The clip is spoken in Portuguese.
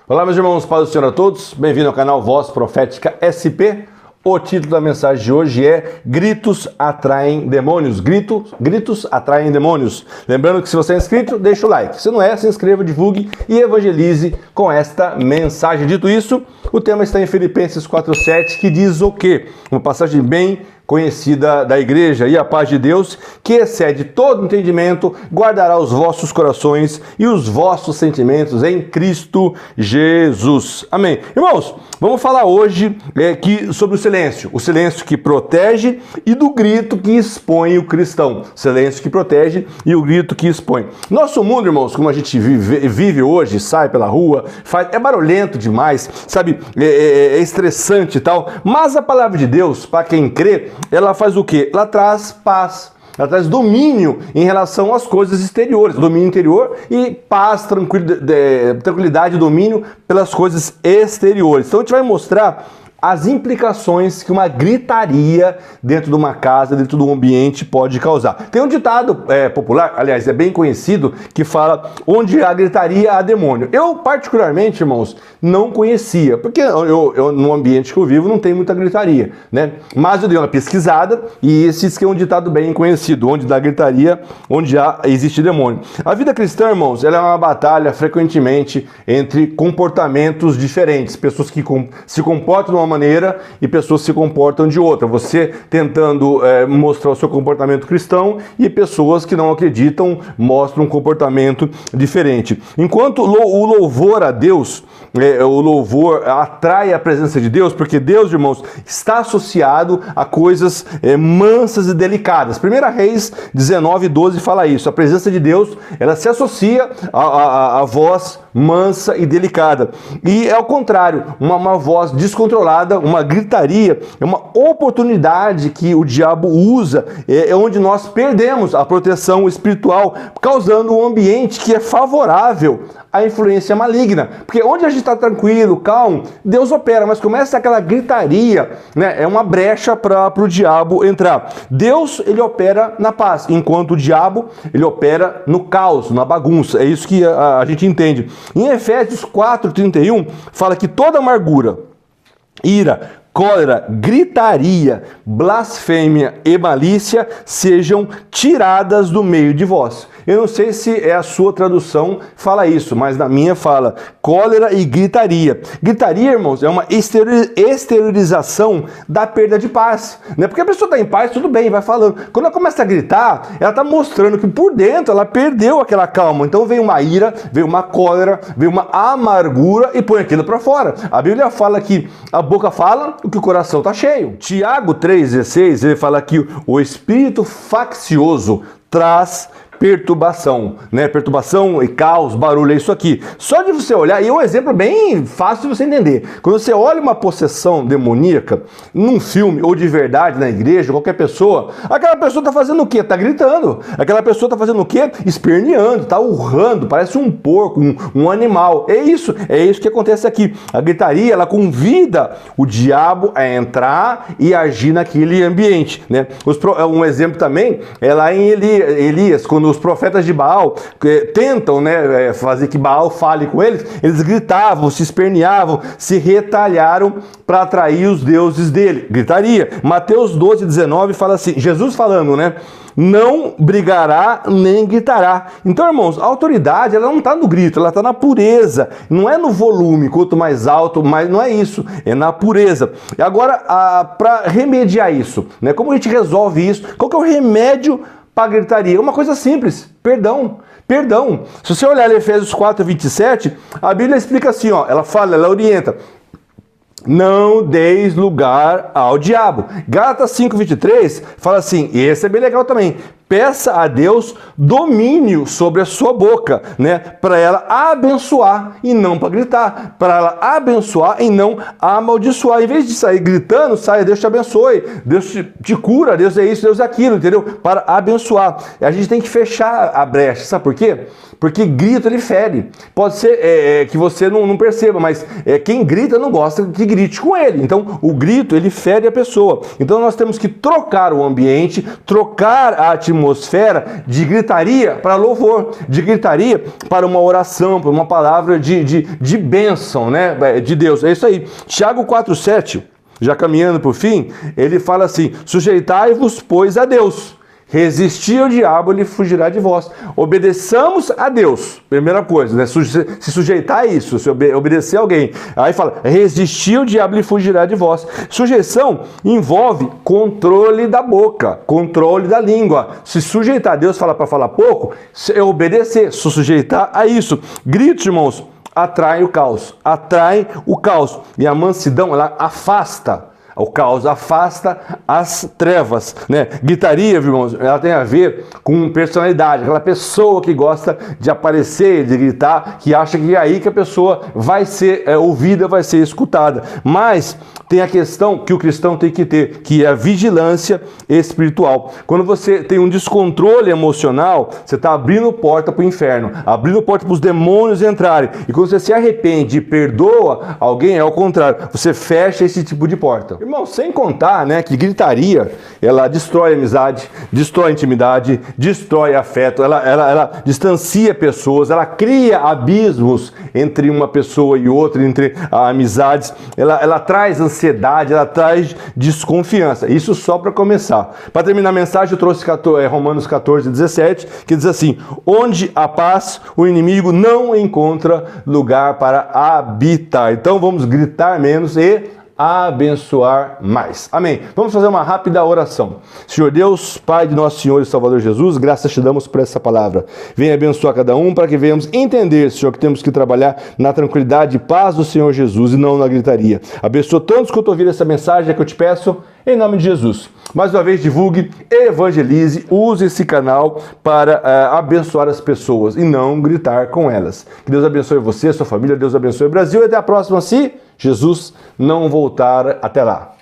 Olá, meus irmãos, paz do Senhor a todos. Bem-vindo ao canal Voz Profética SP. O título da mensagem de hoje é Gritos atraem demônios. Gritos atraem demônios. Lembrando que se você é inscrito, deixa o like. Se não é, se inscreva, divulgue e evangelize com esta mensagem. Dito isso, o tema está em Filipenses 4:7, que diz o quê? Uma passagem bem conhecida da igreja. E a paz de Deus, que excede todo entendimento, guardará os vossos corações e os vossos sentimentos em Cristo Jesus. Amém. Irmãos, vamos falar hoje sobre o silêncio que protege e do grito que expõe o cristão. Silêncio que protege e o grito que expõe. Nosso mundo, irmãos, como a gente vive hoje, sai pela rua, é barulhento demais, sabe? É estressante e tal, mas a palavra de Deus, para quem crê, ela faz o quê? Ela traz paz. Ela traz domínio em relação às coisas exteriores, domínio interior e paz, tranquilidade e domínio pelas coisas exteriores. Então a gente vai mostrar as implicações que uma gritaria dentro de uma casa, dentro de um ambiente pode causar. Tem um ditado popular, aliás, é bem conhecido, que fala: onde há gritaria, há demônio. Eu, particularmente, irmãos, não conhecia, porque eu no ambiente que eu vivo não tem muita gritaria, né? Mas eu dei uma pesquisada e esse diz que é um ditado bem conhecido: onde dá gritaria, onde existe demônio. A vida cristã, irmãos, ela é uma batalha frequentemente entre comportamentos diferentes, pessoas que se comportam de uma maneira e pessoas se comportam de outra. Você tentando mostrar o seu comportamento cristão e pessoas que não acreditam mostram um comportamento diferente. Enquanto o louvor a Deus, o louvor atrai a presença de Deus, porque Deus, irmãos, está associado a coisas mansas e delicadas. 1 Reis 19:12 fala isso. A presença de Deus, ela se associa à voz mansa e delicada. E é ao contrário, uma voz descontrolada, uma gritaria, é uma oportunidade que o diabo usa, onde nós perdemos a proteção espiritual, causando um ambiente que é favorável à influência maligna. Porque onde a gente está tranquilo, calmo, Deus opera, mas começa aquela gritaria, né? É uma brecha para o diabo entrar. Deus, ele opera na paz, enquanto o diabo, ele opera no caos, na bagunça. É isso que a gente entende. Em Efésios 4:31, fala que toda amargura, ira, cólera, gritaria, blasfêmia e malícia sejam tiradas do meio de vós. Eu não sei se a sua tradução fala isso, mas na minha fala cólera e gritaria. Gritaria, irmãos, é uma exteriorização da perda de paz, né? Porque a pessoa está em paz, tudo bem, vai falando. Quando ela começa a gritar, ela está mostrando que por dentro ela perdeu aquela calma. Então vem uma ira, vem uma cólera, vem uma amargura e põe aquilo para fora. A Bíblia fala que a boca fala o que o coração está cheio. Tiago 3,16, ele fala que o espírito faccioso traz perturbação, né? Perturbação e caos, barulho, é isso aqui. Só de você olhar, e é um exemplo bem fácil de você entender. Quando você olha uma possessão demoníaca num filme ou de verdade na igreja, qualquer pessoa, aquela pessoa está fazendo o quê? Está gritando. Aquela pessoa está fazendo o quê? Esperneando, está urrando, parece um porco, um animal. É isso que acontece aqui. A gritaria, ela convida o diabo a entrar e agir naquele ambiente, né? Um exemplo também é lá em Elias, quando os profetas de Baal tentam, né, fazer que Baal fale com eles, eles gritavam, se esperneavam, se retalharam para atrair os deuses dele. Gritaria. Mateus 12:19 fala assim, Jesus falando, né? Não brigará nem gritará. Então, irmãos, a autoridade, ela não está no grito, ela está na pureza. Não é no volume, quanto mais alto, mais, não é isso, é na pureza. E agora, para remediar isso, né? Como a gente resolve isso? Qual que é o remédio para gritaria? Uma coisa simples: perdão. Perdão. Se você olhar Efésios 4:27, a Bíblia explica assim, ó, ela orienta: não deis lugar ao diabo. Gálatas 5:23 fala assim, e esse é bem legal também: peça a Deus domínio sobre a sua boca, né? Para ela abençoar e não para gritar. Para ela abençoar e não amaldiçoar. Em vez de sair gritando, saia: Deus te abençoe, Deus te cura, Deus é isso, Deus é aquilo, entendeu? Para abençoar. E a gente tem que fechar a brecha. Sabe por quê? Porque grito, ele fere. Pode ser que você não perceba, mas quem grita não gosta que grite com ele. Então, o grito, ele fere a pessoa. Então, nós temos que trocar o ambiente, trocar a atmosfera, atmosfera de gritaria para louvor, de gritaria para uma oração, para uma palavra de bênção, né, de Deus. É isso aí. Tiago 4,7, já caminhando para o fim, ele fala assim: sujeitai-vos, pois, a Deus. Resistir ao diabo, ele fugirá de vós. Obedeçamos a Deus. Primeira coisa, né? Se sujeitar a isso, se obedecer a alguém. Aí fala, resistir ao diabo, ele fugirá de vós. Sujeição envolve controle da boca, controle da língua. Se sujeitar a Deus, fala para falar pouco, é obedecer, se sujeitar a isso. Gritos, irmãos, atraem o caos. Atraem o caos. E a mansidão, ela afasta o caos, afasta as trevas, né? Gritaria, irmãos, ela tem a ver com personalidade, aquela pessoa que gosta de aparecer, de gritar, que acha que é aí que a pessoa vai ser ouvida, vai ser escutada. Mas tem a questão que o cristão tem que ter, que é a vigilância espiritual. Quando você tem um descontrole emocional, você está abrindo porta para o inferno, abrindo porta para os demônios entrarem. E quando você se arrepende e perdoa alguém, é ao contrário, você fecha esse tipo de porta. Irmão, sem contar, né, que gritaria, ela destrói a amizade, destrói a intimidade, destrói afeto, ela distancia pessoas, ela cria abismos entre uma pessoa e outra, entre amizades, ela traz ansiedade, ela traz desconfiança. Isso só para começar. Para terminar a mensagem, eu trouxe Romanos 14:17, que diz assim: onde há paz, o inimigo não encontra lugar para habitar. Então vamos gritar menos e abençoar mais. Amém. Vamos fazer uma rápida oração. Senhor Deus, Pai de nosso Senhor e Salvador Jesus, graças te damos por essa palavra. Venha abençoar cada um para que venhamos entender, Senhor, que temos que trabalhar na tranquilidade e paz do Senhor Jesus e não na gritaria. Abençoa todos que ouviram essa mensagem que eu te peço, em nome de Jesus. Mais uma vez, divulgue, evangelize, use esse canal para abençoar as pessoas e não gritar com elas. Que Deus abençoe você, sua família, Deus abençoe o Brasil e até a próxima, se Jesus não voltar. Até lá.